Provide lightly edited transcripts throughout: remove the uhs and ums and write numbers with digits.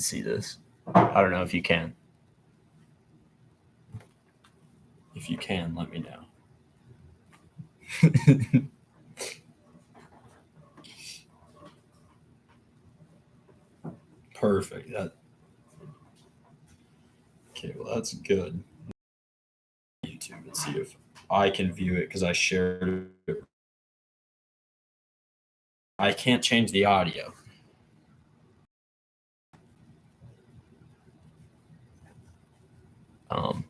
can see this. I don't know if you can. If you can, let me know. Perfect. Okay, well, that's good. YouTube and see if I can view it because I shared it. I can't change the audio.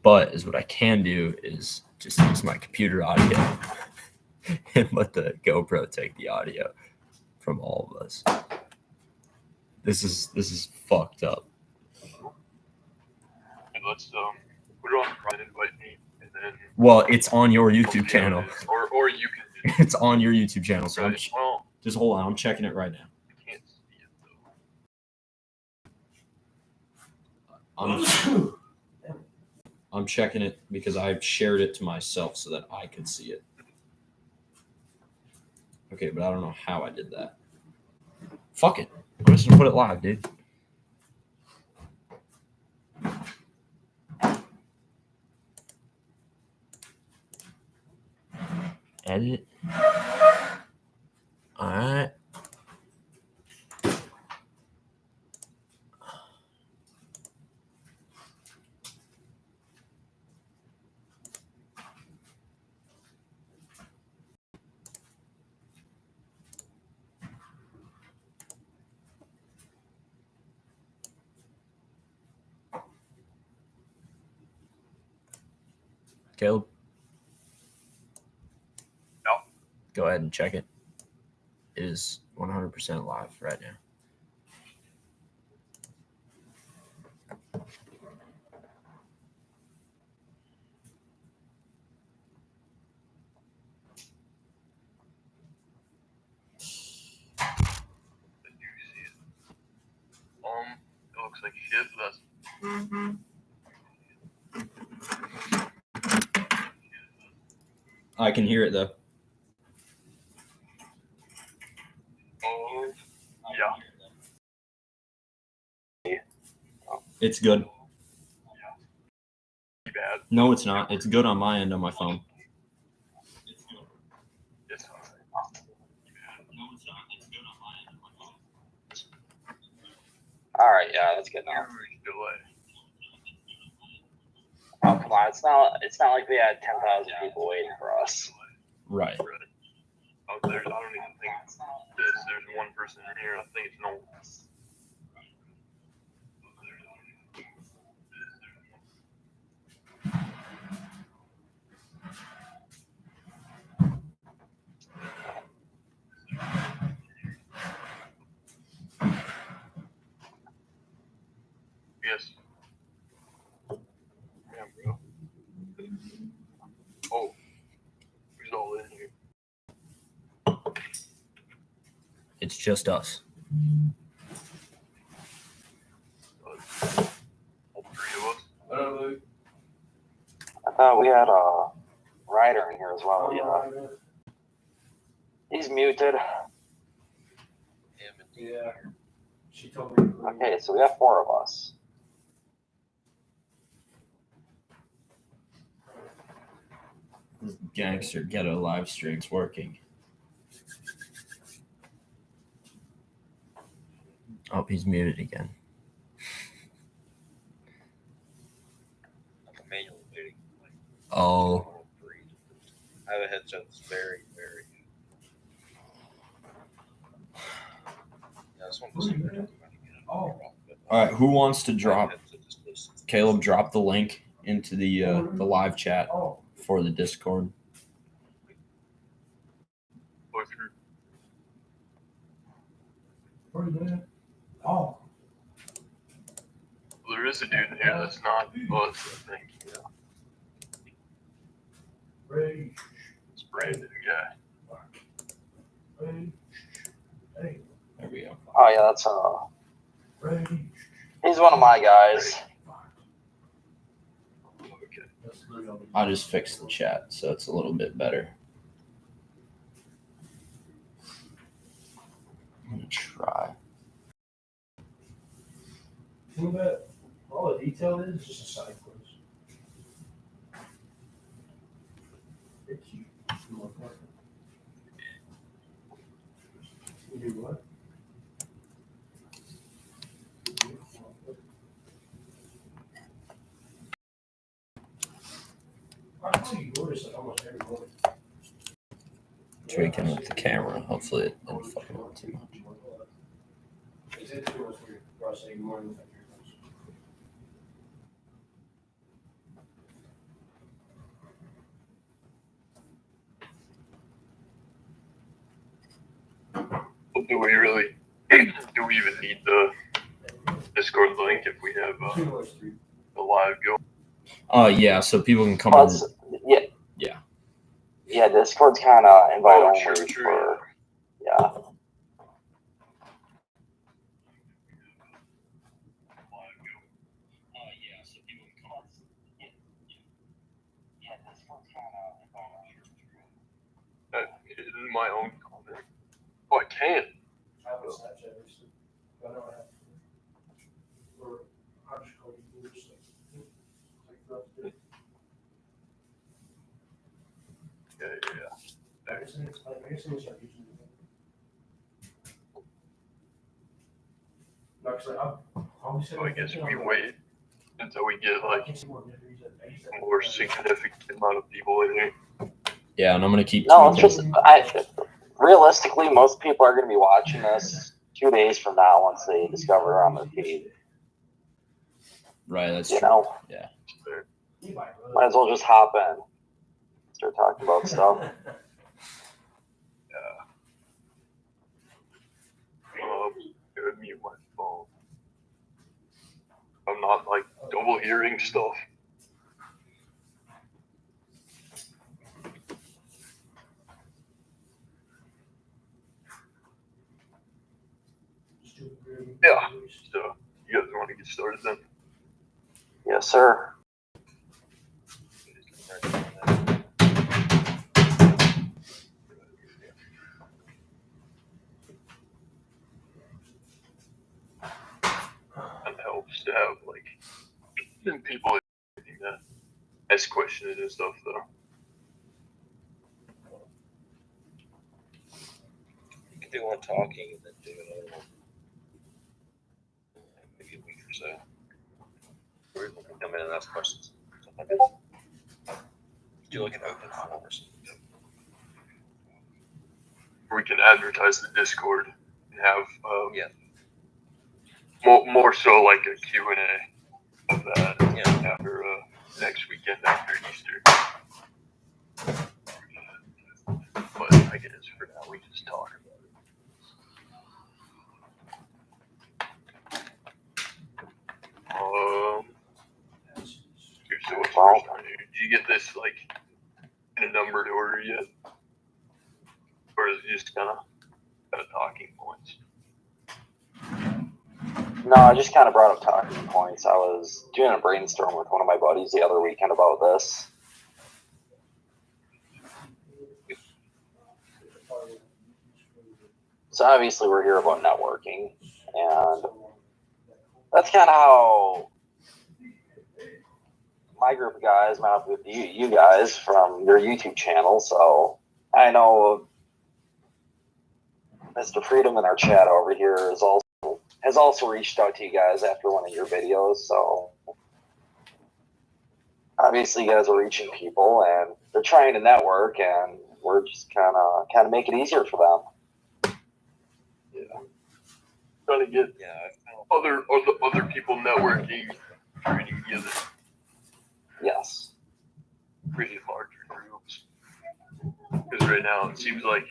But is what I can do is just use my computer audio and let the GoPro take the audio from all of us. This is fucked up. And let's put it on and invite me, and then. Well, it's on your YouTube channel. Or you can. It's on your YouTube channel. So Right. Well, just hold on. I'm checking it right now. I can't see it though. I'm checking it because I've shared it to myself so that I could see it. Okay, but I don't know how I did that. Fuck it. I'm just gonna put it live, dude. Edit. Alright. Caleb? No. Go ahead and check it. It is 100% live right now. It looks like shit, but that's. I can hear it though. Yeah. It's good. Bad. No, it's not. It's good on my end on my phone. It's All right, yeah, that's good now. delay. Oh, come on, it's not like we had 10,000 people waiting for us. Right. Oh, I don't even think there's one person in here. I think it's no. Yes. Yeah, bro. Oh, who's all in here? It's just us. All three of us. I thought we had a Ryder in here as well. Yeah. He's muted. Yeah. She told me. Okay, so we have 4 of us. This gangster ghetto live stream's working. Oh, he's muted again. Manual muting. Oh. I have a headset that's very, very. Yeah, this one doesn't. Oh. All right, who wants to drop? Caleb, drop the link into the live chat for the Discord. Where's that? Oh. There is a dude in here that's not us, I think. Ray. It's Brandon, guy. Ray. Hey. There we go. Oh yeah, that's Ray. he's one of my guys. Okay. I just fixed the chat, so it's a little bit better. I'm gonna try. Too bad. All the detail is just a side quiz. It's cute. You want that? You do what? I know you notice that almost every morning. Tweaking with the camera. Hopefully it didn't fucking out too much. Is it too much weird for us saying morning? Do we really? Do we even need the Discord link if we have the live go? Yeah, so people can come Plus, in. yeah, Discord's kind of invite Oh, only true. for, yeah. In my own comment. Oh, I can. I have a Snapchat recently. I know I have. Or I'm just going to do this. Yeah. I guess it's like using it. No, 'cause I'll be So I guess we wait until we get like a more significant amount of people in here. Yeah, and I'm gonna keep. No, it's tweaking. just, realistically, most people are going to be watching this 2 days from now once they discover it on their feed. Right, that's You true. know, Yeah. might as well just hop in, start talking about stuff. Gonna mute my phone. I'm not like double hearing stuff. Yeah. So you guys want to get started then? Yes, sir. It helps to have like people that ask questions and stuff though. You can do one talking and then do another one. Maybe a week or so. Or people can come in and ask questions. Something like that. Do like an open forum or something. We can advertise the Discord and have Yeah. more so like a Q&A of that Yeah. after next weekend after Easter. But I guess for now we just talk about it. So what's first on here? Did you get this like in a numbered order yet? Or is it just kind of talking points? No, I just kind of brought up talking points. I was doing a brainstorm with one of my buddies the other weekend about this. So obviously we're here about networking, and that's kind of how my group of guys met up with you guys from your YouTube channel. So I know Mr. Freedom in our chat over here has also reached out to you guys after one of your videos. So obviously you guys are reaching people and they're trying to network, and we're just kind of make it easier for them. Trying to get Yeah. other people networking, trading together, Yes. pretty larger groups. Because right now it seems like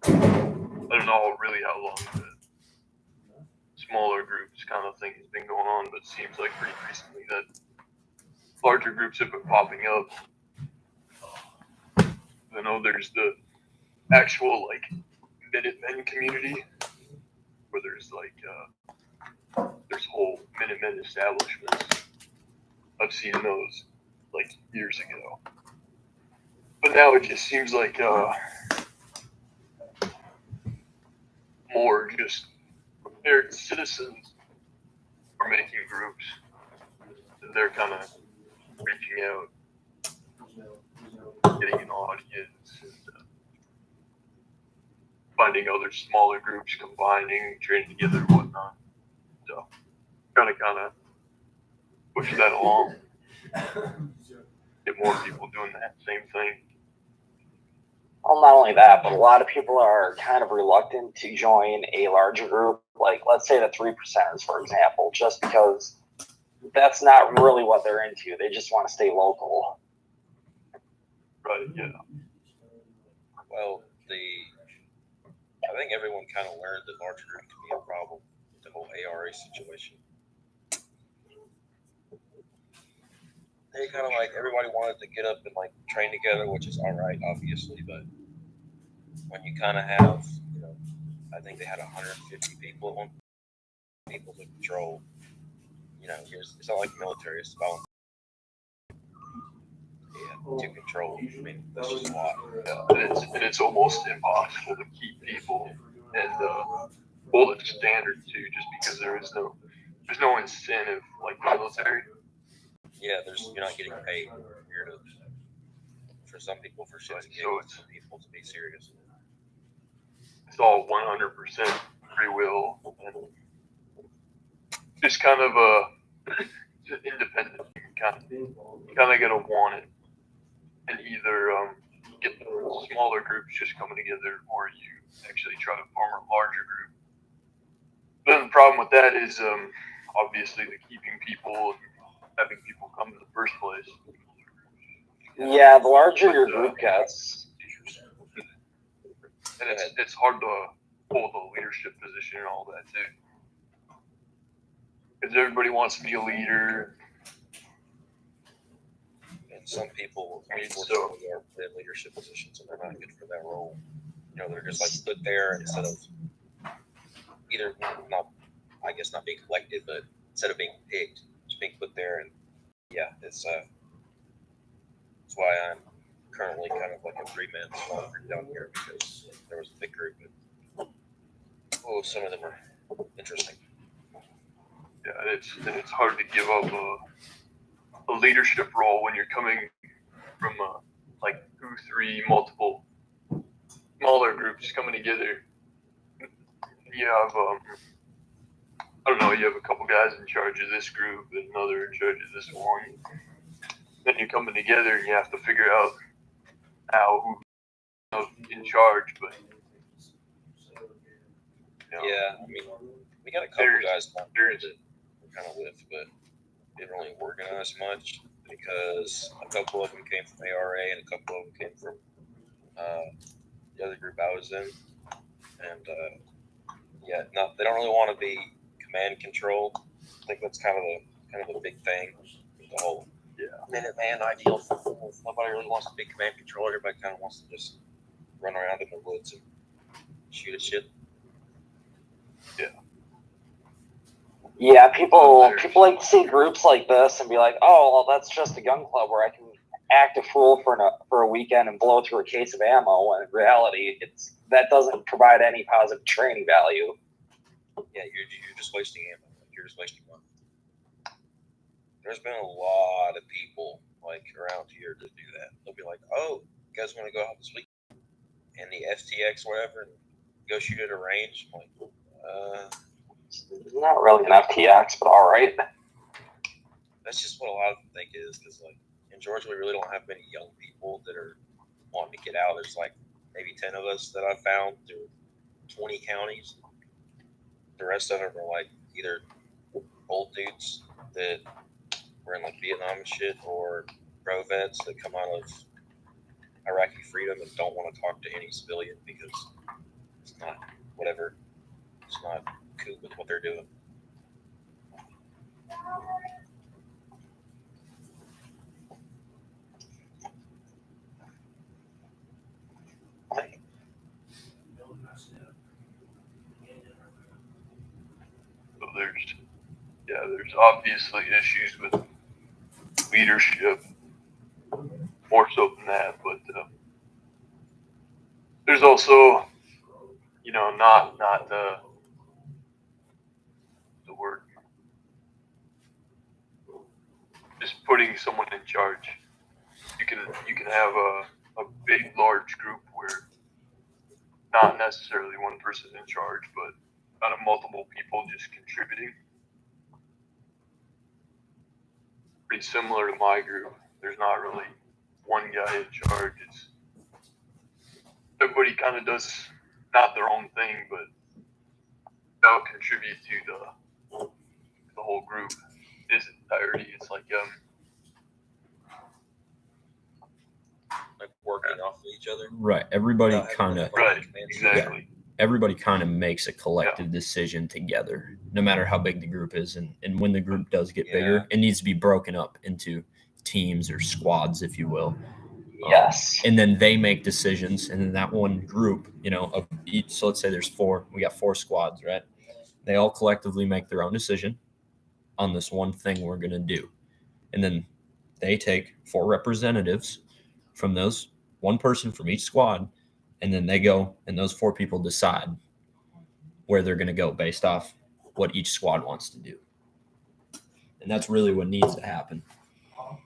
I don't know really how long the smaller groups kind of thing has been going on, but it seems like pretty recently that larger groups have been popping up. I know there's the actual like Minutemen community where there's like there's whole Minutemen establishments. I've seen those like years ago, but now it just seems like more just American citizens are making groups. And they're kind of reaching out, getting an audience, and finding other smaller groups, combining, training together, and whatnot. So, kind of push that along. Get more people doing that same thing. Well, not only that, but a lot of people are kind of reluctant to join a larger group, like let's say the 3%ers, for example, just because that's not really what they're into. They just want to stay local. Right, yeah. Well, I think everyone kind of learned that large group can be a problem with the whole ARA situation. They kind of like everybody wanted to get up and like train together, which is all right, obviously, but when you kind of have, I think they had 150 people at one people to control. It's not like military; it's about to control. I mean, that's just a lot. Yeah, and it's almost impossible to keep people and hold it standard too, just because there's no incentive like the military. Yeah, you're not getting paid. For some people, for shit to get some people to be serious. It's all 100% free will and just kind of independent. You kind of gotta want it, and either get the smaller groups just coming together, or you actually try to form a larger group. Then the problem with that is obviously the keeping people and having people come in the first place. Yeah, the larger your group gets. And it's hard to hold a leadership position and all that too. Because everybody wants to be a leader. And some people, unfortunately, are put in leadership positions and they're not good for that role. They're just like put there instead of either not being elected, but instead of being picked, just being put there. And yeah, it's why I'm currently kind of like a 3-man small group down here, because there was a big group. And, some of them are interesting. Yeah, and it's hard to give up a leadership role when you're coming from like 2-3 multiple smaller groups coming together. You have I don't know, you have a couple guys in charge of this group and another in charge of this one. Then you're coming together and you have to figure out who's in charge. But yeah, I mean, we got a couple guys down here that we're kind of with, but didn't really organize much because a couple of them came from ARA and a couple of them came from the other group I was in, and they don't really want to be command controlled. I think that's kind of a big thing with the whole Minuteman ideal. Nobody really wants to be command control. Everybody kind of wants to just run around in the woods and shoot at shit. Yeah, people like to see groups like this and be like, oh, well, that's just a gun club where I can act a fool for a weekend and blow through a case of ammo. When in reality, that doesn't provide any positive training value. Yeah, you're just wasting ammo. You're just wasting money. There's been a lot of people like around here that do that. They'll be like, oh, you guys want to go out this week in the FTX or whatever and go shoot at a range? I'm like, Not really an FTX, but all right. That's just what a lot of them think it is, because like in Georgia, we really don't have many young people that are wanting to get out. There's like maybe 10 of us that I found through 20 counties. The rest of them are like either old dudes that were in like Vietnam and shit, or pro vets that come out of Iraqi freedom and don't want to talk to any civilian because it's not whatever. It's not cool with what they're doing. So there's obviously issues with leadership, more so than that, but there's also, not the word, charge. You can have a big, large group where not necessarily one person in charge, but out of multiple people just contributing. Pretty similar to my group. There's not really one guy in charge. It's everybody kind of does not their own thing, but they'll contribute to the whole group in its entirety. It's like working off of each other. Right. Everybody kind of right, exactly. everybody kind of makes a collective decision together, no matter how big the group is. And when the group does get bigger, it needs to be broken up into teams or squads, if you will. Yes. And then they make decisions. And then that one group, of each, so let's say there's 4, we got 4 squads, right? They all collectively make their own decision on this one thing we're going to do. And then they take 4 representatives from those, one person from each squad, and then they go and those 4 people decide where they're going to go based off what each squad wants to do. And that's really what needs to happen. So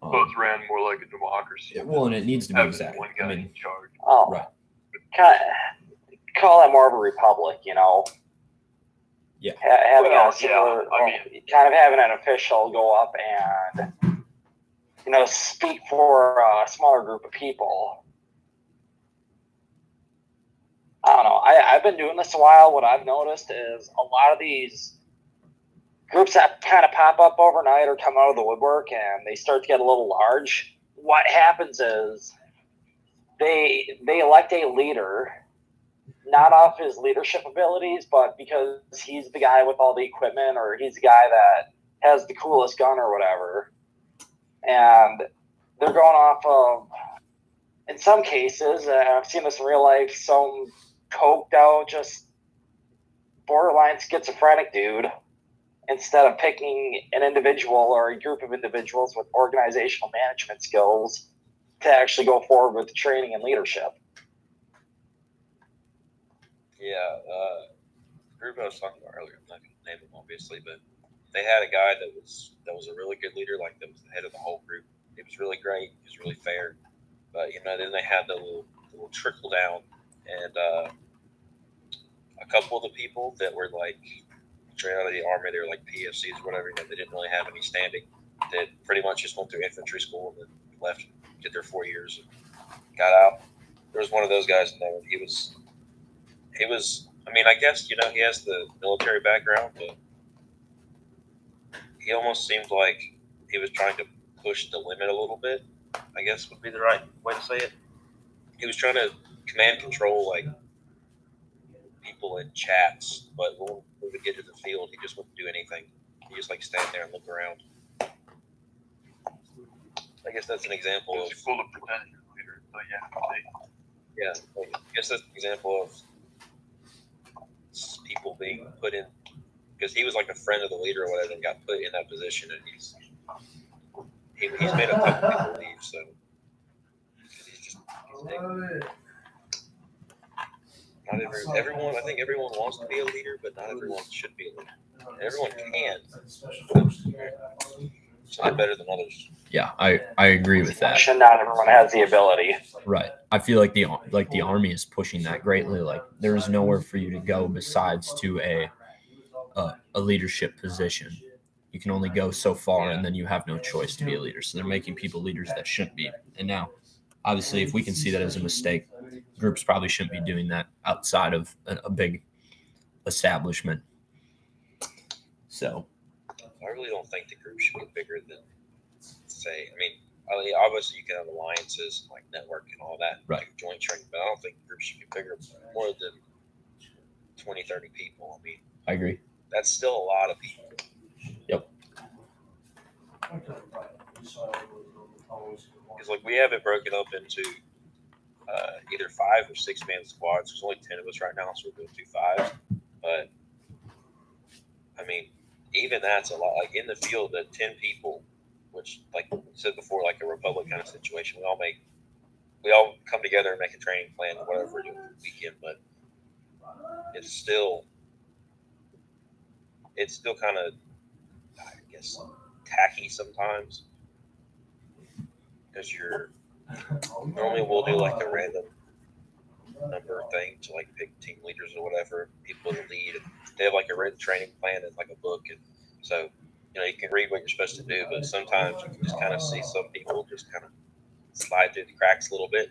it's ran more like a democracy. Well, and it needs to be exactly. One guy in charge. Oh, right. Call that more of a republic, Yeah. Having a kind of having an official go up and speak for a smaller group of people. I don't know. I've been doing this a while. What I've noticed is a lot of these groups that kind of pop up overnight or come out of the woodwork and they start to get a little large. What happens is they elect a leader, not off his leadership abilities, but because he's the guy with all the equipment or he's the guy that has the coolest gun or whatever. And they're going off of, in some cases, I've seen this in real life, some coked out, just borderline schizophrenic dude, instead of picking an individual or a group of individuals with organizational management skills to actually go forward with the training and leadership. Yeah, the group I was talking about earlier, I'm not going to name them obviously, but they had a guy that was a really good leader, like that was the head of the whole group. It was really great. It was really fair. But then they had the little trickle down, and a couple of the people that were like straight out of the army, they were like PFCs or whatever. They didn't really have any standing. That pretty much just went through infantry school and then left, did their 4 years, and got out. There was one of those guys in there. He was. I mean, I guess he has the military background, but he almost seemed like he was trying to push the limit a little bit, I guess would be the right way to say it. He was trying to command control like people in chats, but when we would get to the field, he just wouldn't do anything. He just stand there and look around. I guess that's an example of full of pretending leader, but yeah. I guess that's an example of people being put in, because he was like a friend of the leader or whatever and got put in that position, and he's made a couple people leave, so he's everyone. I think everyone wants to be a leader, but not everyone should be a leader. Everyone can. Some better than others. Yeah, I agree with that. Not everyone has the ability. Right. I feel like the army is pushing that greatly. Like there is nowhere for you to go besides to a leadership position. You can only go so far, and then you have no choice to be a leader. So they're making people leaders that shouldn't be. And now, obviously, if we can see that as a mistake, groups probably shouldn't be doing that outside of a big establishment. So I really don't think the group should be bigger than, say, obviously you can have alliances, like network and all that, right? Like joint training, but I don't think groups should be bigger, more than 20, 30 people. I mean, I agree. That's still a lot of people. Yep. Because we have it broken up into either 5 or 6 man squads. There's only 10 of us right now, so we're doing 2 5s. But I mean, even that's a lot. Like in the field, the 10 people, which, like I said before, like a republic kind of situation, we all come together and make a training plan, whatever we're doing for the weekend. But it's still kind of, I guess, tacky sometimes. because normally we'll do like a random number thing to like pick team leaders or whatever, people to lead. They have like a written training plan and like a book, and so you can read what you're supposed to do, but sometimes you can just kind of see some people just kind of slide through the cracks a little bit.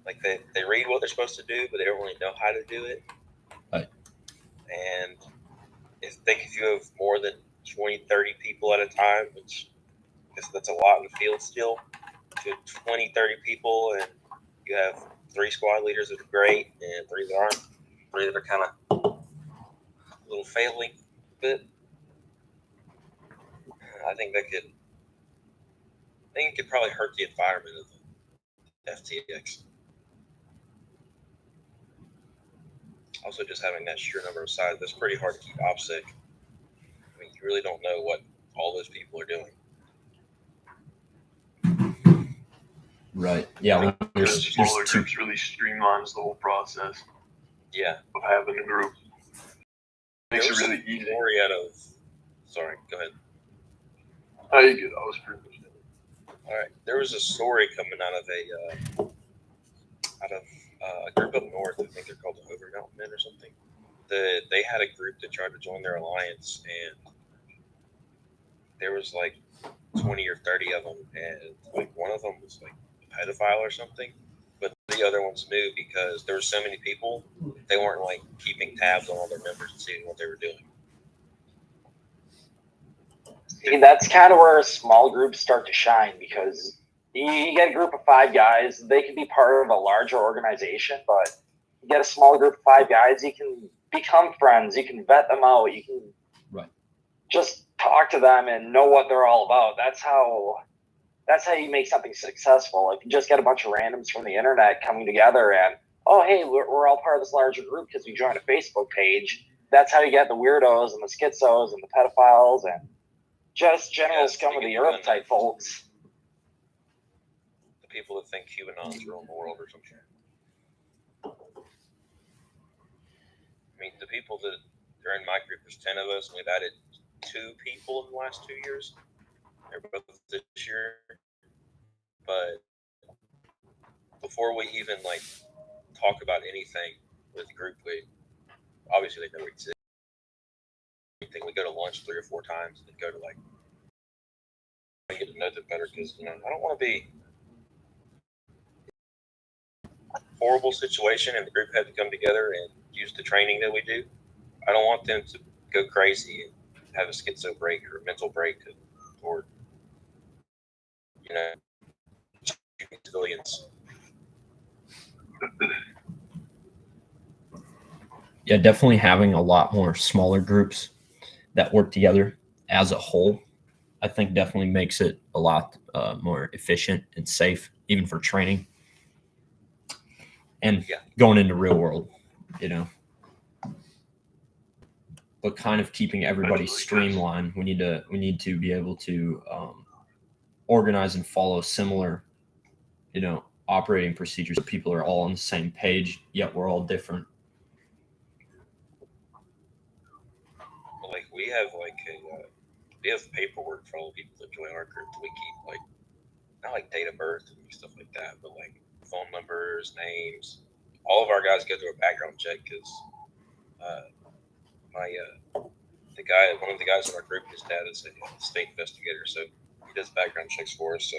Like they read what they're supposed to do, but they don't really know how to do it. Right. And if you have more than 20, 30 people at a time, which that's a lot in the field still, if you have 20, 30 people and you have 3 squad leaders that are great and 3 that aren't, 3 that are kind of a little failing a bit, I think it could probably hurt the environment of the FTX. Also, just having that sheer number of sides, that's pretty hard to keep OPSEC. I mean, you really don't know what all those people are doing. Right. Yeah. There's smaller groups really streamlines the whole process. Yeah. Of having a group. Makes it really easy. Story sorry, go ahead. Oh, you good. I was pretty much done. All right. There was a story coming out of a group up north. I think they're called the Over Mountain Men or something. They had a group that tried to join their alliance, and there was like 20 or 30 of them, and like one of them was like a pedophile or something, but the other ones knew because there were so many people, they weren't like keeping tabs on all their members and seeing what they were doing. See, that's kind of where small groups start to shine, because you get a group of 5 guys, they can be part of a larger organization, but you get a small group of 5 guys, you can become friends, you can vet them out, you can just talk to them and know what they're all about. That's how you make something successful. If you just get a bunch of randoms from the internet coming together and, oh, hey, we're all part of this larger group because we joined a Facebook page, that's how you get the weirdos and the schizos and the pedophiles and just general scum of the earth type folks. The people that think QAnon's rule the world or something. I mean, the people that are in my group, there's 10 of us, and we've added 2 people in the last 2 years. They're both this year. But before we even like talk about anything with the group, obviously they know we exist. We think we go to lunch 3 or 4 times and then go to like get to know them better, because I don't want to be a horrible situation and the group had to come together and use the training that we do. I don't want them to go crazy and have a schizo break or a mental break or civilians. Yeah, definitely having a lot more smaller groups that work together as a whole, I think definitely makes it a lot more efficient and safe, even for training and going into real world, but kind of keeping everybody streamlined. We need to be able to organize and follow similar, operating procedures so people are all on the same page, yet we're all different. Like we have we have paperwork for all the people that join our group that we keep, like not like date of birth and stuff like that, but like phone numbers, names. All of our guys go through a background check because one of the guys in our group, his dad is a state investigator, so he does background checks for us. So,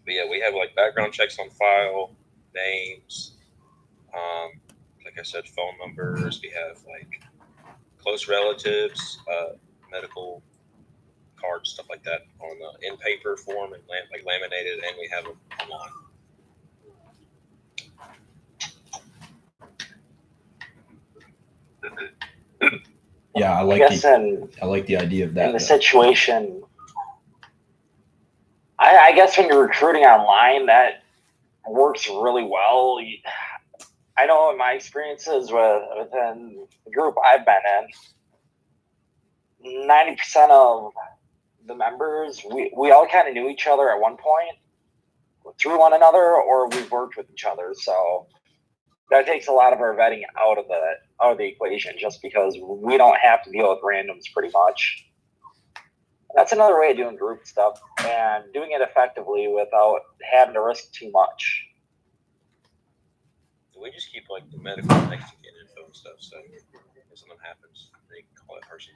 but yeah, we have like background checks on file, names, like I said, phone numbers. We have like close relatives, medical cards, stuff like that on in paper form and like laminated, and we have them online. Yeah, I like the idea of that. In the situation, I guess when you're recruiting online, that works really well. I know in my experiences within the group I've been in, 90% of the members, we all kind of knew each other at one point through one another, or we've worked with each other. So that takes a lot of our vetting out of the equation, just because we don't have to deal with randoms pretty much. That's another way of doing group stuff and doing it effectively without having to risk too much. We just keep like the medical Mexican info and stuff, so if something happens, they can call that person.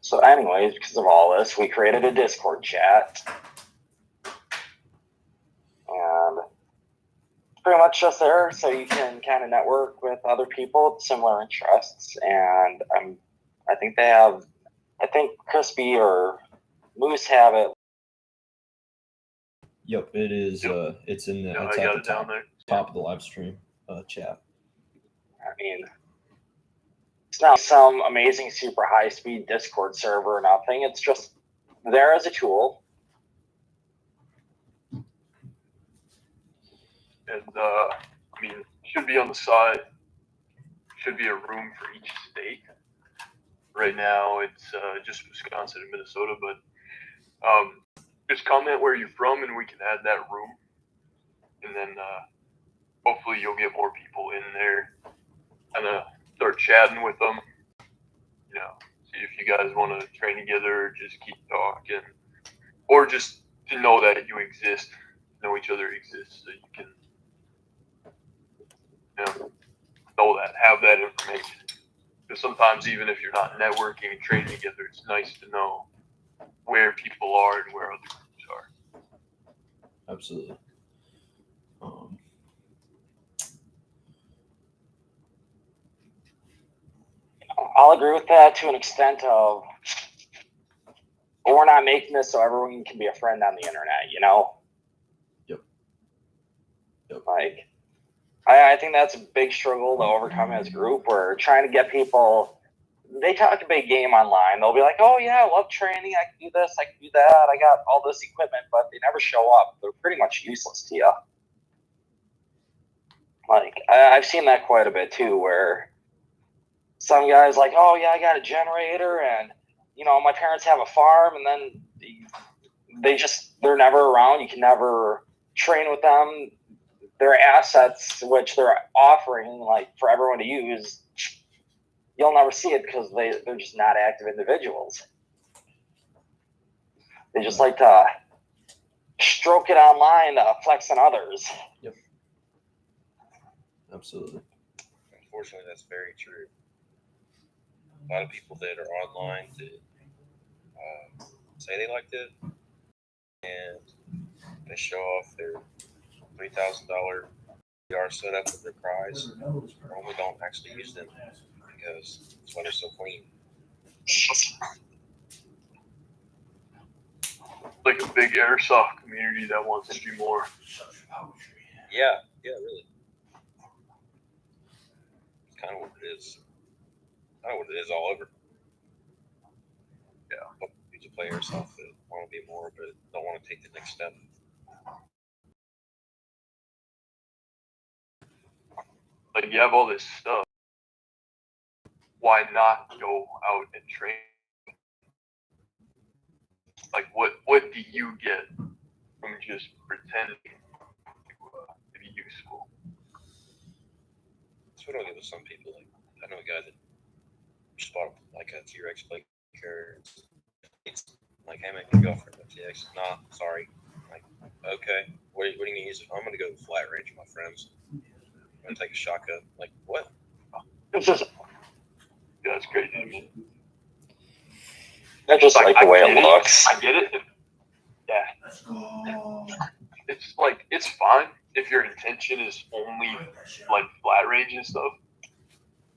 So anyways, because of all this, we created a Discord chat. And pretty much just there so you can kind of network with other people with similar interests. And I think Crispy or Moose have it. Yep, it is. It's in the. Yeah, It's I at got the it down top, there. top of the live stream chat. I mean, it's not some amazing super high speed Discord server or nothing. It's just there as a tool. And I mean, should be on the side. Should be a room for each state. Right now, it's just Wisconsin and Minnesota, but just comment where you're from, and we can add that room. And then hopefully you'll get more people in there, and start chatting with them. You know, see if you guys want to train together, or just keep talking, or just to know that you exist, know each other exists, so you can know that, have that information. Because sometimes even if you're not networking and training together, it's nice to know where people are and where other groups are. Absolutely. I'll agree with that to an extent of, but we're not making this so everyone can be a friend on the internet, you know? Yep. Like, I think that's a big struggle to overcome as a group. We're trying to get people, they talk a big game online. They'll be like, oh yeah, I love training. I can do this, I can do that. I got all this equipment, but they never show up. They're pretty much useless to you. Like, I've seen that quite a bit too, where some guys like, oh yeah, I got a generator, and you know, my parents have a farm, and then they're never around. You can never train with them. Their assets, which they're offering like for everyone to use, you'll never see it because they're just not active individuals. They just like to stroke it online, flex on others. Yep. Absolutely. Unfortunately, that's very true. A lot of people that are online that say they like it, and they show off their $3,000 VR setup with their prize, or we don't actually use them because that's why they're so clean. Like a big airsoft community that wants to do more. Yeah, really. It's kind of what it is. Kind of what it is all over. Yeah. You to play airsoft that want to be more, but don't want to take the next step. Like, you have all this stuff. Why not go out and train? Like, what do you get from just pretending to be useful? That's what I'll give to some people. Like, I know a guy that just bought like a T-Rex plate carrier. It's like, hey man, can you go for the TX? Nah, sorry. Like, okay, what are you gonna use it? I'm gonna go to the flat range with my friends. I'm gonna take a shotgun. Like, what? It's just, Yeah, that's crazy to me. I just like the way it looks. I get it. Yeah. It's like, it's fine if your intention is only like flat range and stuff.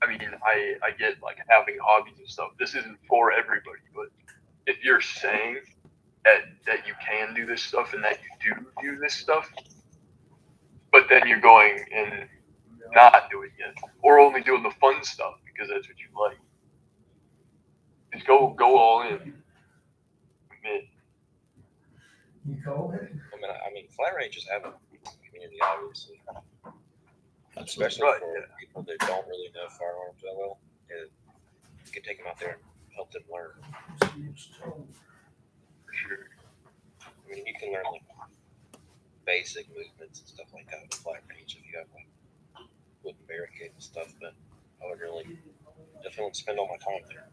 I mean, I get like having hobbies and stuff. This isn't for everybody, but if you're saying that you can do this stuff and that you do this stuff, but then you're going and not doing it, or only doing the fun stuff because that's what you like, just go all in. Commit. I mean, flat ranges have a community, obviously. Absolutely. Especially Right, for people that don't really know firearms that well. could take them out there and help them learn. For sure. I mean, you can learn like basic movements and stuff like that with flat range if you have like wooden barricade and stuff, but I would definitely spend all my time there.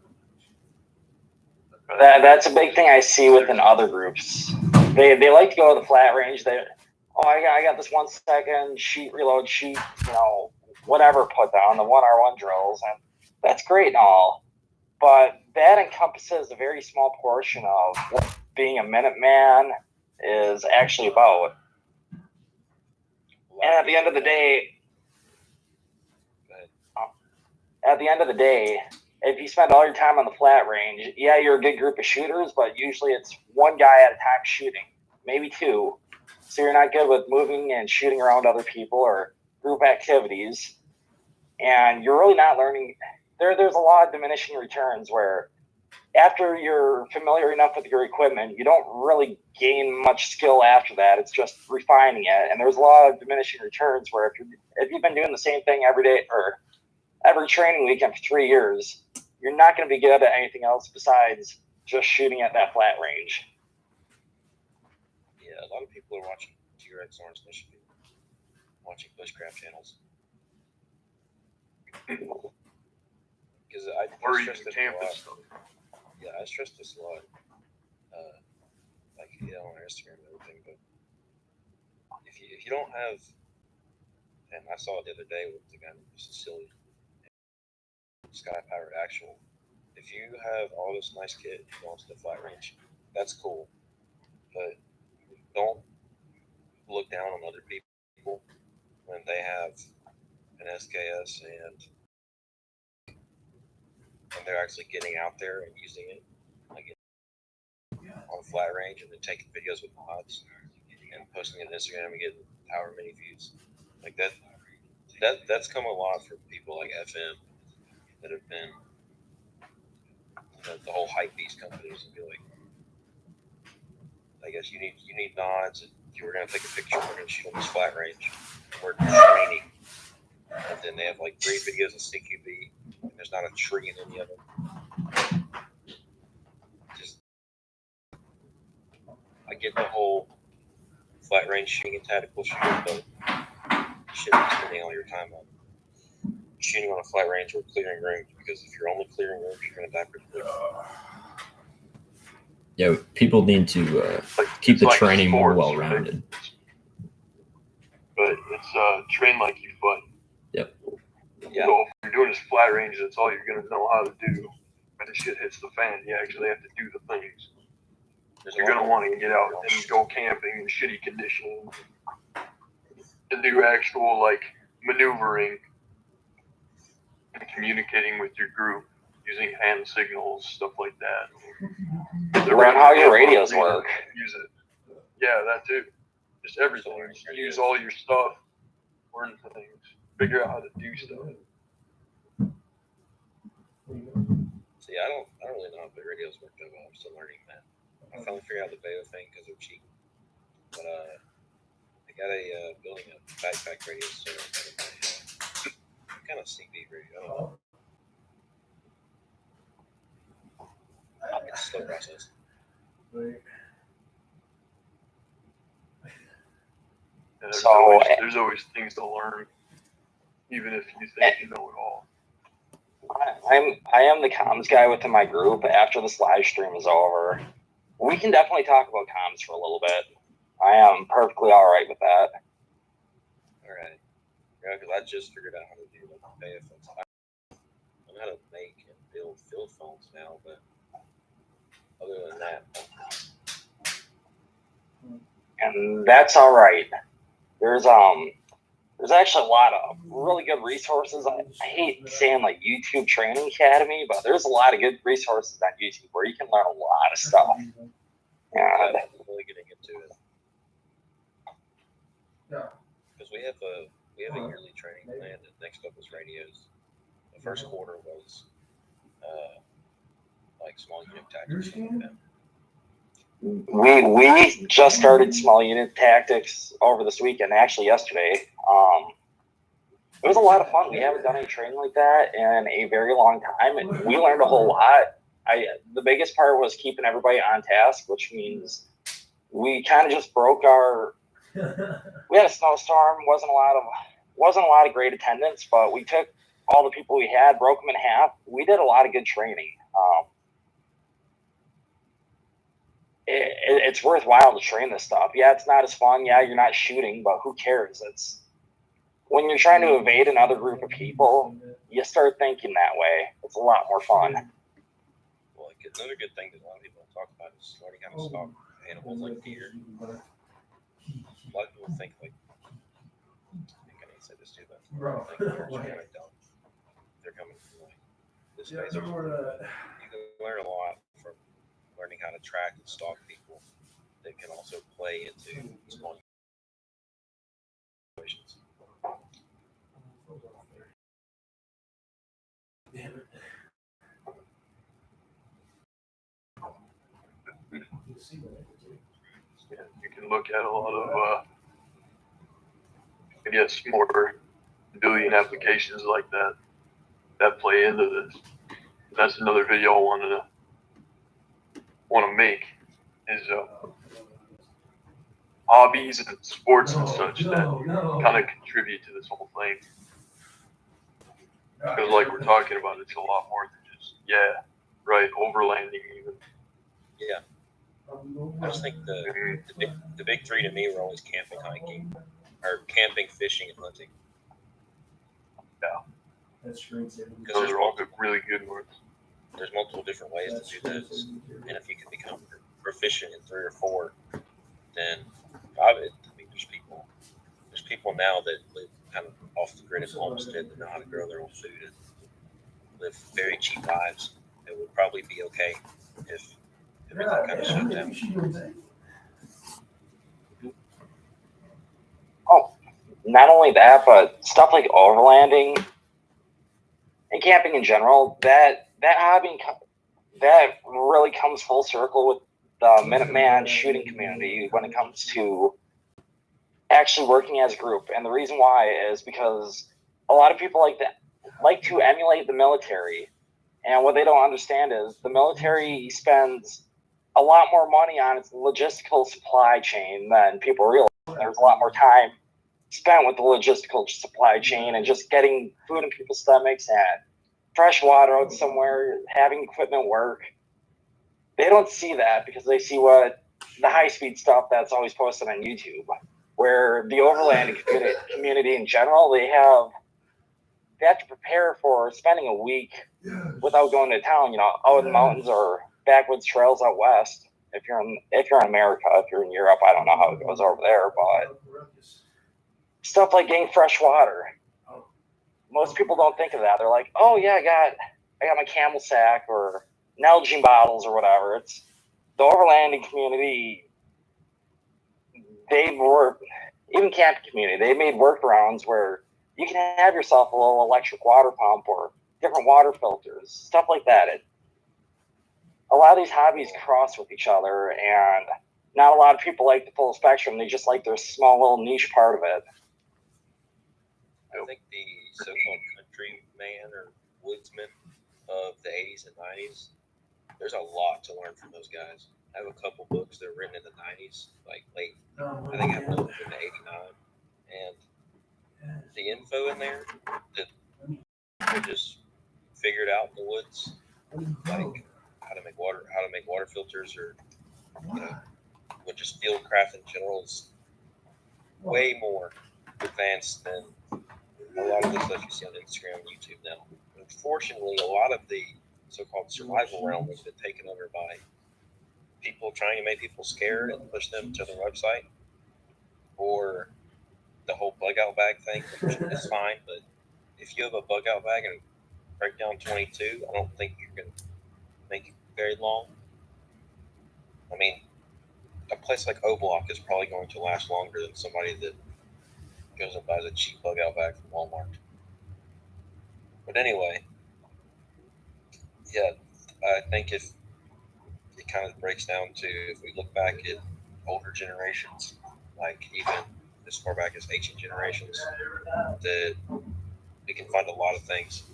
That's a big thing I see within other groups. They like to go to the flat range. I got this 1 second shoot, reload, shoot, whatever put down, the 1R1 drills, and that's great and all. But that encompasses a very small portion of what being a Minuteman is actually about. And at the end of the day, if you spend all your time on the flat range, yeah, you're a good group of shooters, but usually it's one guy at a time shooting, maybe two. So you're not good with moving and shooting around other people or group activities. And you're really not learning. There's a lot of diminishing returns where after you're familiar enough with your equipment, you don't really gain much skill after that. It's just refining it. And there's a lot of diminishing returns where if you've been doing the same thing every day or every training weekend for 3 years, you're not going to be good at anything else besides just shooting at that flat range. Yeah, a lot of people are watching T-Rex Orange Michigan, watching bushcraft channels. Because Or I even stress this a campus lot. stuff. Yeah, I stress this a lot. On Instagram and everything, but if you don't have, and I saw it the other day with the guy named Cecilia, Sky Powered Actual. If you have all this nice kit going to the flat range, that's cool, but don't look down on other people when they have an SKS and they're actually getting out there and using it, like on flat range, and then taking videos with mods and posting it on Instagram and getting however many views. Like that's come a lot from people like FM that have been the whole hype beast companies and be like, I guess you need nods, and if we're gonna take a picture, we're gonna shoot on this flat range. We're training, and then they have like 3 videos of CQB, and there's not a tree in any of them. Just, I get the whole flat range shooting and tactical shooting, but you shouldn't be spending all your time on shooting on a flat range or clearing range, because if you're only clearing range, you're gonna die pretty quick. Yeah, people need to keep the training more well-rounded. But it's train like you fight. Yep. Yeah. So if you're doing this flat range, that's all you're gonna know how to do. When the shit hits the fan, you actually have to do the things. You're gonna want to get out and go camping in shitty conditions and do actual like maneuvering and communicating with your group using hand signals, stuff like that. Learn how your radios work. Use it. Yeah, that too. Just everything. Use all your stuff. Learn things. Figure out how to do stuff. See, I don't really know how the radios work that well. I'm still learning that. I finally figured out the Beta thing because they're cheap. But I got a building a backpack radio, so kind of CB radio. I don't know. It's a slow process. And So, there's always things to learn, even if you think you know it all. I am the comms guy within my group. After this live stream is over, we can definitely talk about comms for a little bit. I am perfectly all right with that. All right. Yeah, because I just figured out how to do like Beta phones. I know how to make and build field phones now, but other than that, And that's all right. There's actually a lot of really good resources. I hate saying like YouTube Training Academy, but there's a lot of good resources on YouTube where you can learn a lot of stuff. And I'm really getting into it. Yeah. Because we have a yearly training plan that next up is radios. The first quarter was like small unit tactics. Stuff like that. we just started small unit tactics over this weekend, actually yesterday. it was a lot of fun. We haven't done any training like that in a very long time, and we learned a whole lot. The biggest part was keeping everybody on task, which means we kind of just broke our. We had a snowstorm. wasn't a lot of great attendance, but we took all the people we had, broke them in half. We did a lot of good training. It's worthwhile to train this stuff. Yeah, it's not as fun. Yeah, you're not shooting, but who cares? It's when you're trying to evade another group of people, you start thinking that way. It's a lot more fun. Well, like, another good thing that a lot of people don't talk about is learning how to stalk animals like deer. A lot of people think like, I think I need to say this too, but I think deer are kind of dumb. They're coming from like this guy's. You can learn a lot from learning how to track and stalk people. That can also play into small situations. Damn it. Yeah, you can look at a lot of, I guess, more civilian applications like that play into this. That's another video I want to make is hobbies and sports and such that kind of contribute to this whole thing. Because like we're talking about, it's a lot more than just overlanding even. Yeah. I just think the big three to me were always camping, hiking, or camping, fishing, and hunting. Yeah. Because those are all really good ones. There's multiple different ways to do this, and if you can become proficient in 3 or 4, then there's people now that live kind of off the grid at homestead that know how to grow their own food and live very cheap lives. It would probably be okay if everything kind of shut down. Oh, not only that, but stuff like overlanding and camping in general, that hobby, that really comes full circle with the Minuteman shooting community when it comes to actually working as a group. And the reason why is because a lot of people like to emulate the military. And what they don't understand is the military spends a lot more money on its logistical supply chain than people realize. There's a lot more time spent with the logistical supply chain and just getting food in people's stomachs and fresh water out somewhere, having equipment work. They don't see that because they see what the high-speed stuff that's always posted on YouTube, where the overlanding community in general, they have to prepare for spending a week without going to town, out in the mountains or backwoods trails out west. If you're in America, if you're in Europe, I don't know how it goes over there, but stuff like getting fresh water. Most people don't think of that. They're like, oh yeah, I got my Camel sack or Nalgene bottles or whatever. It's the overlanding community. Even camping community, they made workarounds where you can have yourself a little electric water pump or different water filters, stuff like that. A lot of these hobbies cross with each other, and not a lot of people like the full spectrum. They just like their small little niche part of it. I think the so-called countryman or woodsman of the 80s and 90s, there's a lot to learn from those guys. I have a couple books that are written in the 90s, like late, I think I have one written in 89, and the info in there that they just figured out in the woods, like how to make water filters, or just fieldcraft in general is way more advanced than a lot of the stuff you see on Instagram and YouTube now. Unfortunately, a lot of the so-called survival realm has been taken over by people trying to make people scared and push them to their website, or the whole bug out bag thing, which is fine, but if you have a bug out bag and break down 22, I don't think you're going to make it very long. I mean, a place like O-Block is probably going to last longer than somebody that goes and buys a cheap bug out bag from Walmart. But anyway, yeah, I think if it kind of breaks down to, if we look back at older generations, like even as far back as ancient generations, that we can find a lot of things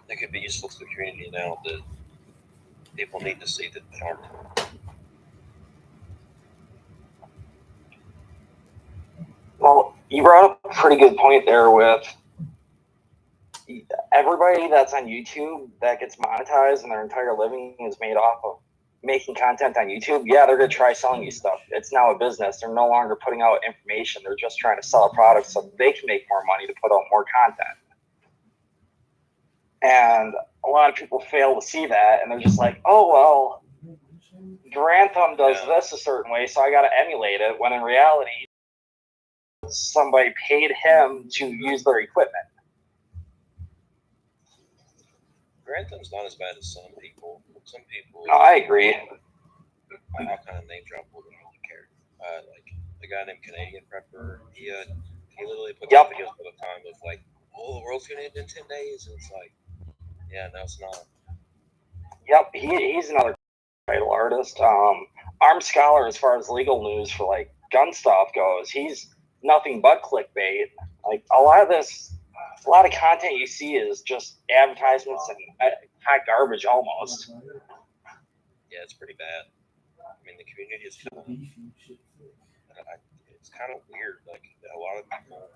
that could be useful to the community now that people need to see that they aren't. Well, you brought up a pretty good point there with everybody that's on YouTube that gets monetized and their entire living is made off of making content on YouTube. Yeah, they're going to try selling you stuff. It's now a business. They're no longer putting out information. They're just trying to sell a product so they can make more money to put out more content. And a lot of people fail to see that, and they're just like, oh, well, Grantham does this a certain way, so I got to emulate it, when in reality, somebody paid him to use their equipment. Grantham's not as bad as some people. Some people. No, I agree. I'll kind of name drop a little bit. I don't care. Like the guy named Canadian Prepper. He literally put out videos all the time of like, oh, the world's gonna end in 10 days, and it's like, yeah, no, it's not. Yep, he's another title artist. Armed Scholar, as far as legal news for like gun stuff goes, he's nothing but clickbait. Like a lot of content you see is just advertisements and hot garbage almost. Yeah, it's pretty bad. I mean, the community is kind of, it's kind of weird. Like a lot of people,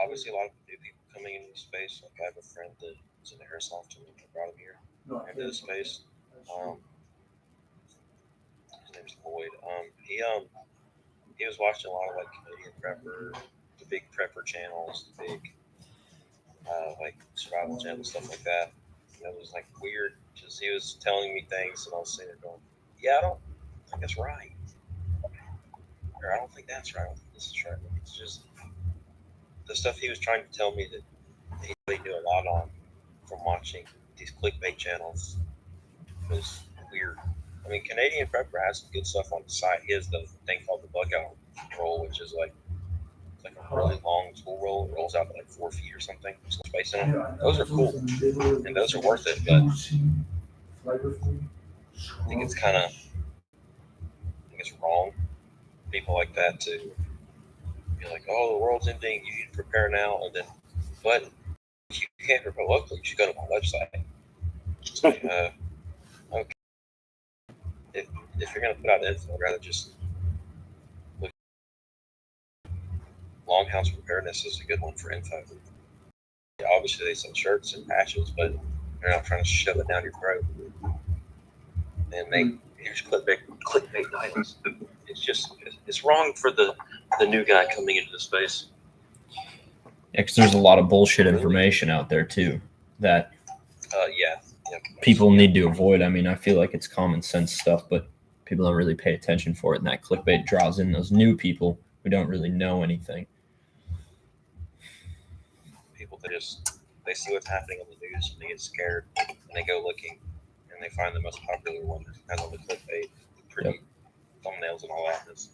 obviously a lot of new people coming into the space. Like I have a friend that was in airsoft and I brought him here into the space. His name's Lloyd. He was watching a lot of like Canadian Prepper, the big prepper channels, the big like survival channels, stuff like that. And it was like weird. Just he was telling me things, and I was sitting there going, "Yeah, I don't think that's right," or "I don't think that's right. I don't think this is right." It's just the stuff he was trying to tell me that he really knew a lot on from watching these clickbait channels was weird. I mean, Canadian Prepper has some good stuff on the site. He has the thing called the bug out roll, which is like it's like a really long tool roll. It rolls out to like 4 feet or something. There's no space in it. Those are cool, and those are worth it. But I think it's kind of, I think it's wrong. People like that to be like, "Oh, the world's ending. You need to prepare now." And then, but if you can't prepare locally, you should go to my website. Okay. If you're gonna put out info, I'd rather just look. Longhouse Preparedness is a good one for info. Yeah, obviously, they sell shirts and patches, but they're not trying to shove it down your throat and make huge clickbait titles. It's just it's wrong for the new guy coming into the space. Yeah, because there's a lot of bullshit information out there too that people need to avoid. I mean, I feel like it's common sense stuff, but people don't really pay attention for it, and that clickbait draws in those new people who don't really know anything. People they see what's happening on the news and they get scared and they go looking and they find the most popular one that has all the clickbait, pretty thumbnails and all that. It's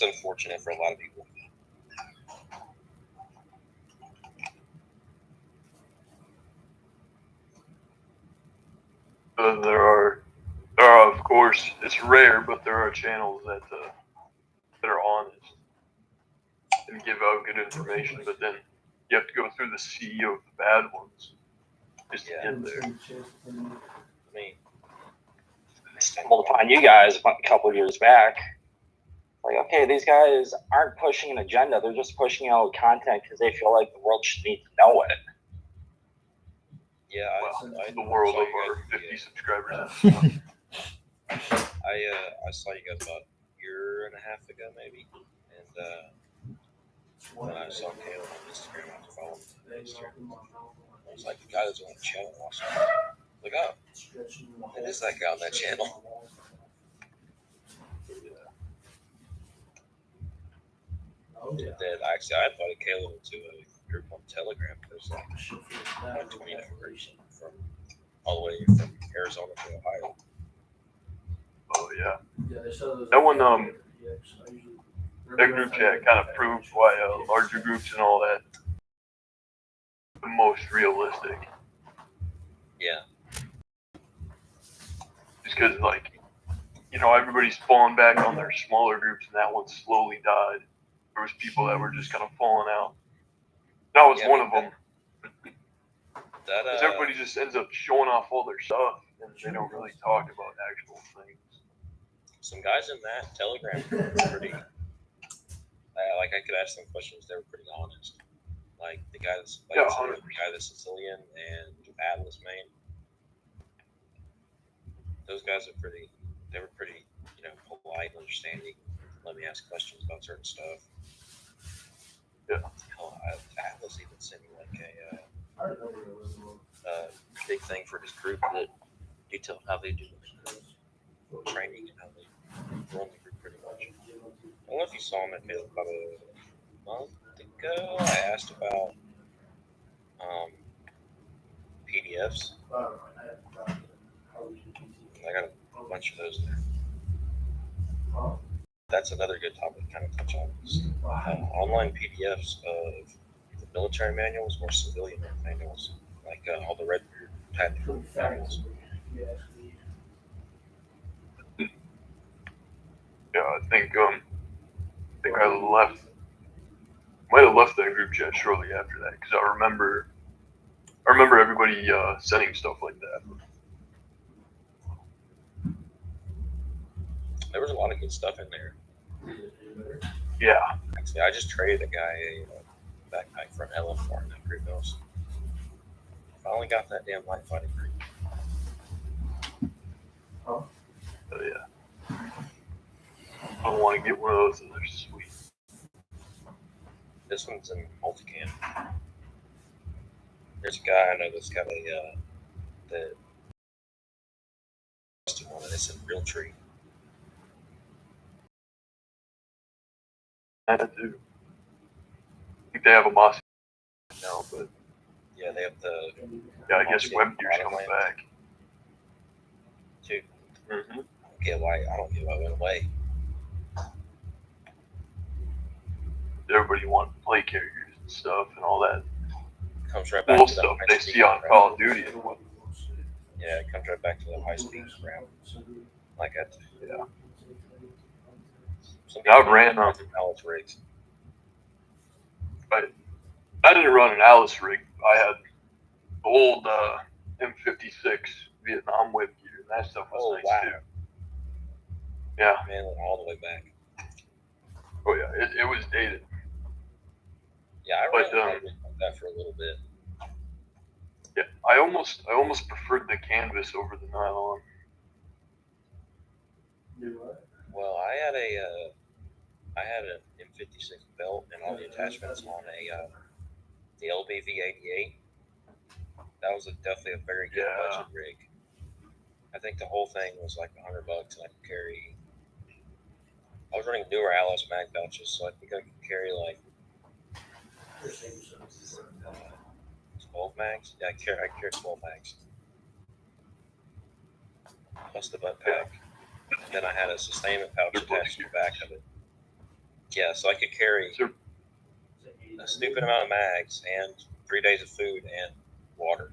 unfortunate for a lot of people. There are, of course, it's rare, but there are channels that are honest and give out good information. But then you have to go through the sea of the bad ones just to get there. I mean, I stumbled upon you guys a couple of years back. Like, okay, these guys aren't pushing an agenda; they're just pushing out content because they feel like the world should need to know it. Yeah, the world of our 50 subscribers. I saw you guys about a year and a half ago, maybe, and when I saw Caleb on Instagram, I was following him on Instagram. I was like, the guy that's on the channel watching. Like, oh, it is that guy on that channel. That actually, I invited Caleb into a group on Telegram. There's like 20 members from all the way from Arizona to Ohio. Oh yeah. That one, that group chat kind of proves why larger groups and all that the most realistic. Yeah. Just because, like, you know, everybody's falling back on their smaller groups, and that one slowly died. There was people that were just kind of falling out. That was Yeah, one of them. That Because everybody just ends up showing off all their stuff, and they don't really talk about actual things. some guys in that Telegram group were pretty. Like I could ask them questions. They were pretty honest. Like the guy that's like Yeah, the 100%. guy that's Sicilian and Atlas Maine. Those guys are pretty. They were pretty, polite, understanding. Let me ask questions about certain stuff. Yeah. Hell, Atlas even sent me like a big thing for his group that detailed how they do training and how they run the group pretty much. I don't know if you saw him about a month ago. I asked about PDFs. I got a bunch of those there. That's another good topic to kind of touch on. Online PDFs of the military manuals or civilian manuals, like all the red tactical manuals. Yeah, I think I left. Might have left that group chat shortly after that because I remember everybody sending stuff like that. There was a lot of good stuff in there. Yeah. Actually, I just traded a guy a backpack for an LM4 in that group. Finally got that damn light fighting group. Oh yeah. I want to get one of those, and they're sweet. This one's in multicam. There's a guy I know that's got the one, and it's in Realtree. I do. I think they have a Mossy now, but Yeah, they have the yeah, I guess WebGear's coming back. too. Mm-hmm. I don't get why it went away. Everybody wants play carriers and stuff and all that Comes right back cool to the stuff high they speed see on crap. Call of Duty and what. Yeah, it comes right back to the high speed round. Like that. Yeah. Some I've people ran run Alice rigs. I didn't run an Alice rig. I had the old M56 Vietnam web gear, and that stuff was nice too. Yeah. Man, went all the way back. Oh yeah, it was dated. Yeah, I ran that for a little bit. Yeah, I almost preferred the canvas over the nylon. Well, I had an M56 belt and all the attachments on the LBV-88. That was definitely a very good budget rig. I think the whole thing was like $100, and I could carry. I was running newer Alice mag pouches, so I think I could carry like 12 mags. Yeah, I carry 12 mags. Plus the butt pack. And then I had a sustainment pouch attached to the back of it. Yeah, so I could carry a stupid amount of mags and 3 days of food and water.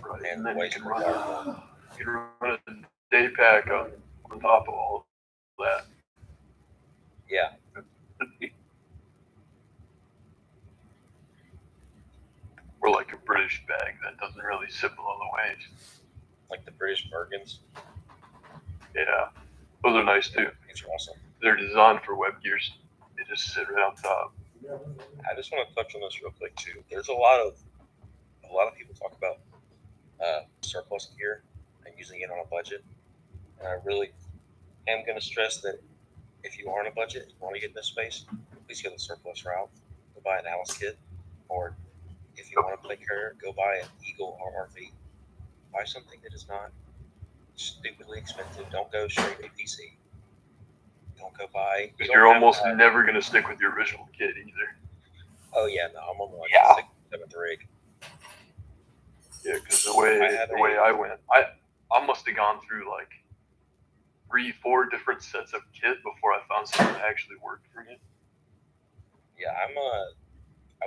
Right. And then the you can waste run a day pack on top of all that. Yeah. Or like a British bag that doesn't really sit below the waist. Like the British Bergens. Yeah. Those are nice too. These are awesome. They're designed for web gears. They just sit right on top. I just want to touch on this real quick too. There's a lot of people talk about surplus gear and using it on a budget, and I really am going to stress that if you are on a budget and you want to get in this space, please go the surplus route. Go buy an Alice kit, or if you want to play carrier, go buy an Eagle RRV. Buy something that is not stupidly expensive. Don't go straight APC. Don't go buy. You're almost never going to stick with your original kit either. Oh yeah, no, I'm on like Yeah. 6th, 7th rig. Yeah, because the way I went, I must have gone through like 3-4 different sets of kit before I found something that actually worked for me. Yeah, I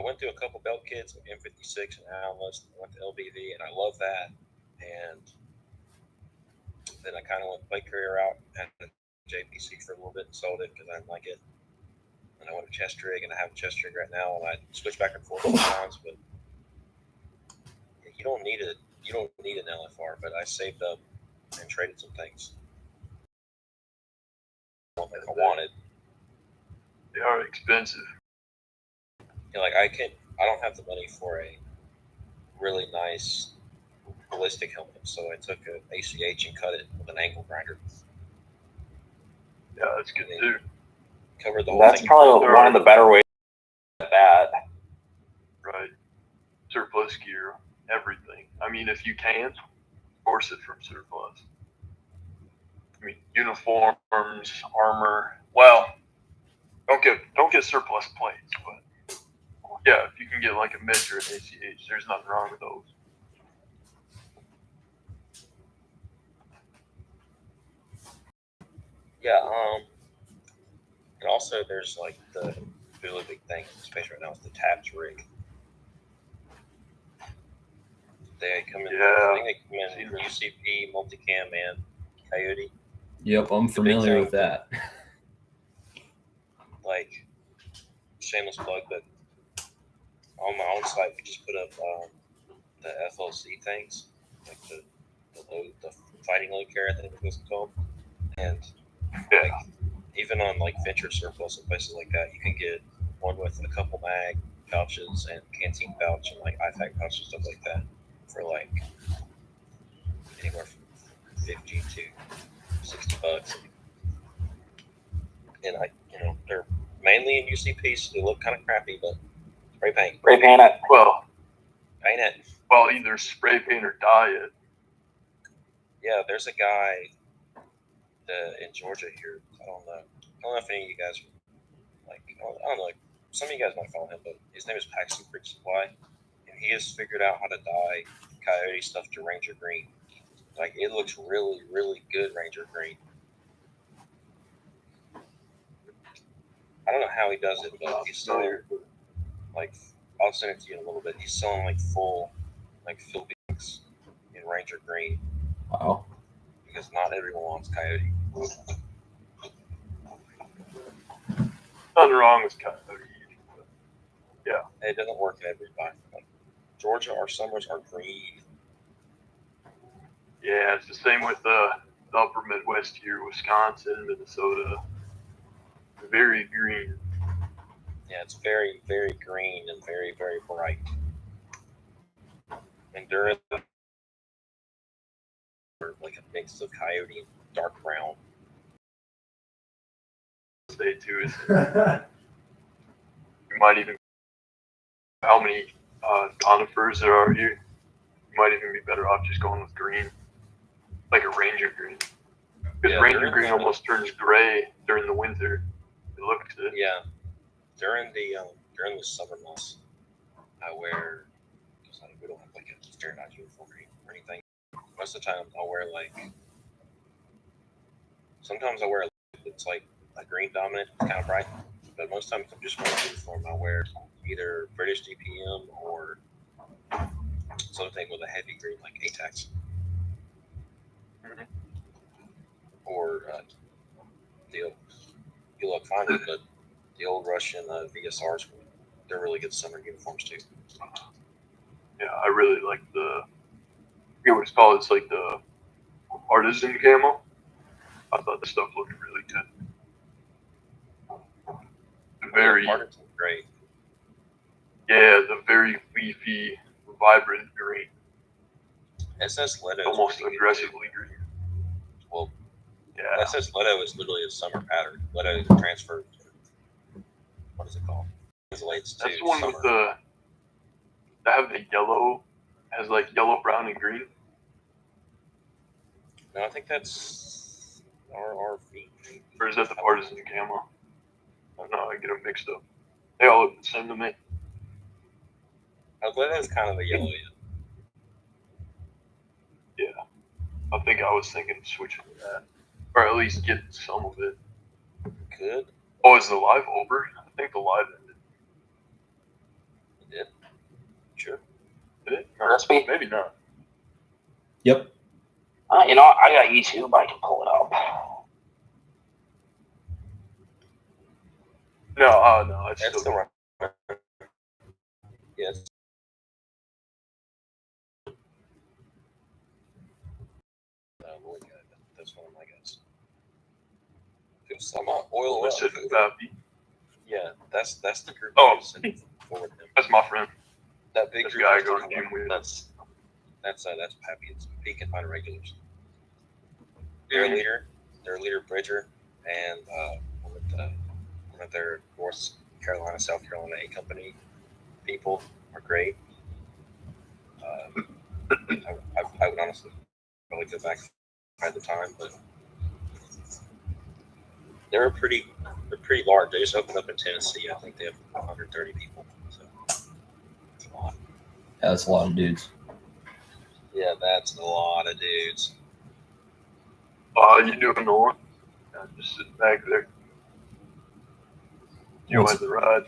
went through a couple belt kits with M56 and Atlas. I went to LBV, and I love that. And then I kind of went plate carrier out and JPC for a little bit and sold it because I didn't like it. And I went a chest rig, and I have a chest rig right now, and I switch back and forth sometimes. But you don't need it. You don't need an LFR. But I saved up and traded some things. One that I wanted. They are expensive. Like I don't have the money for a really nice ballistic helmet, so I took an ACH and cut it with an angle grinder. Yeah, that's good too. Covered the whole That's thing. probably one of the better ways to get that. Right. Surplus gear, everything. I mean, if you can, source it from surplus. I mean, uniforms, armor. Well, don't get surplus plates, but yeah, if you can get like a MIDS or an ACH, there's nothing wrong with those. Yeah, and also there's like the really big thing in space right now is the TAPS rig. They come in, I think they come in UCP, multicam, and Coyote. Yep, I'm familiar with that. Like, shameless plug, but on my own site, we just put up the FLC things, like the fighting load carrier, I think it's called. And like, even on like Venture Surplus and places like that, you can get one with a couple mag pouches and canteen pouch and like IFAC pouch and stuff like that for like anywhere from $50 to $60. And they're mainly in UCP, so they look kind of crappy, but spray paint. Spray paint it. Well, Paint it. Well, either spray paint or dye it. Yeah, there's a guy in Georgia here. I don't know if any of you guys like. I don't know. Some of you guys might follow him, but his name is Paxton Creek Supply, and he has figured out how to dye Coyote stuff to Ranger green. Like it looks really, really good Ranger green. I don't know how he does it, but he's still like. I'll send it to you in a little bit. He's selling like full, like fill beaks in Ranger green. Wow. Because not everyone wants Coyote. Nothing wrong with Coyote. Yeah. It doesn't work in every environment. Like Georgia, our summers are green. Yeah, it's the same with the upper Midwest here, Wisconsin, Minnesota. Very green. Yeah, it's very, very green and very, very bright. And during like a mix of Coyote and dark brown. Stay to it. You might even how many conifers there are here. You might even be better off just going with green, like a Ranger green. Because Ranger green almost turns gray during the winter. It looks good. Yeah, during the summer months, I wear because we don't have like a standardized uniform or anything. Most of the time, I'll wear like. Sometimes I wear it's like a green dominant, kind of bright. But most times I'm just wearing a uniform. I wear either British DPM or something with a heavy green like ATAX. Or you look fine, but the old Russian VSRs, they're really good summer uniforms too. Yeah, I really like I forget what it's called. It's like the artisan camo. I thought the stuff looked really good. Very great. Yeah, the very leafy, vibrant green. SS Leto almost aggressively green. Well, yeah. SS Leto is literally a summer pattern. Leto transferred. What is it called? That's the one with I have the yellow, has like yellow, brown, and green. No, I think that's RRV. Or is that the partisan camo? Oh, no, I get them mixed up. They all look the same to me. Leto's kind of a yellow. Yeah. I think I was thinking of switching to that. Or at least getting some of it. Could. Oh, is the live over? I think the live ended. It did. Sure. Did it? No, Crispy? maybe not. Yep. I got YouTube. I can pull it up. No, it's That's still still going. right. Yes. Lord, yeah, that's one of my guys. If I'm not oil up, Pacific yeah, that's the group. Oh. that sent forward them. That's my friend. That big This group guy is goes the- to gym with. That's Pappy. It's Peak and Pine Regulars. Their leader Bridger, and one of their North Carolina, South Carolina A company people are great. I would honestly probably go back at the time, but they're pretty large. They just opened up in Tennessee. I think they have 130 people. So that's a lot. Yeah, that's a lot of dudes. Yeah, that's a lot of dudes. You doing the one? Just sitting back there. You What's- want the ride?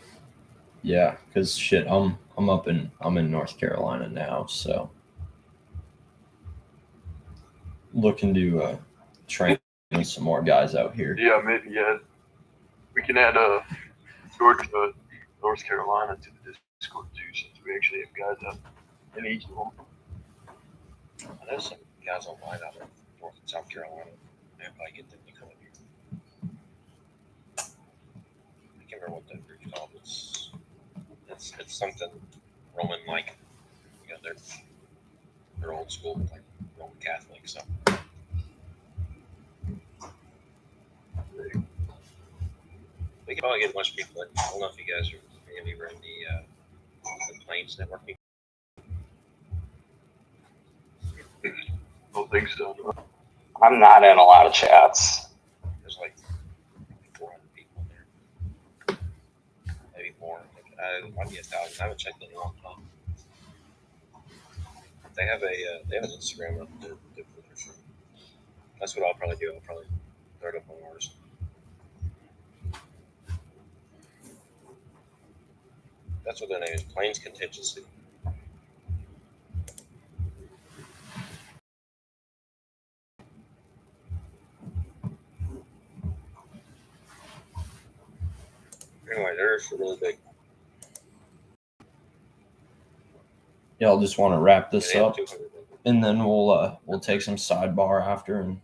Yeah, because shit, I'm in North Carolina now, so looking to train some more guys out here. Yeah, maybe. Yeah, we can add Georgia, North Carolina to the Discord too, since we actually have guys out in each of them. I know some guys online out in North and South Carolina. Maybe I get them to come up here. I can't remember what that group's called. It's something Roman like. You know, they're old school, like Roman Catholic. So we can probably get a bunch of people. I don't know if you guys are maybe in the Plains networking. Don't think so. No. I'm not in a lot of chats. There's like 400 people in there, maybe more. It might be 1,000. I haven't checked in a long time. They have an Instagram up there. That's what I'll probably do. I'll probably throw it up on ours. That's what their name is. Plains Contingency. Anyway, there's a really big. Y'all just want to wrap this They have up, 200. and then we'll take some sidebar after and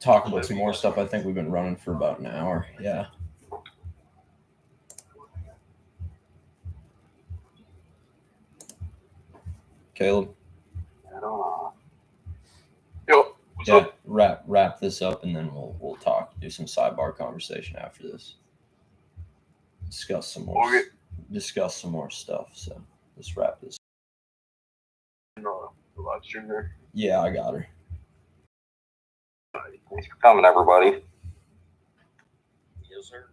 talk about some more stuff. I think we've been running for about an hour. Yeah. Caleb. I don't know. Yo, what's Yeah, up? wrap this up, and then we'll talk, do some sidebar conversation after this. Discuss some more stuff. So let's wrap this. No, the live stream there. Yeah, I got her. Thanks for coming, everybody. Yes, sir.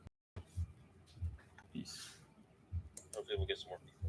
Peace. Hopefully we'll get some more people.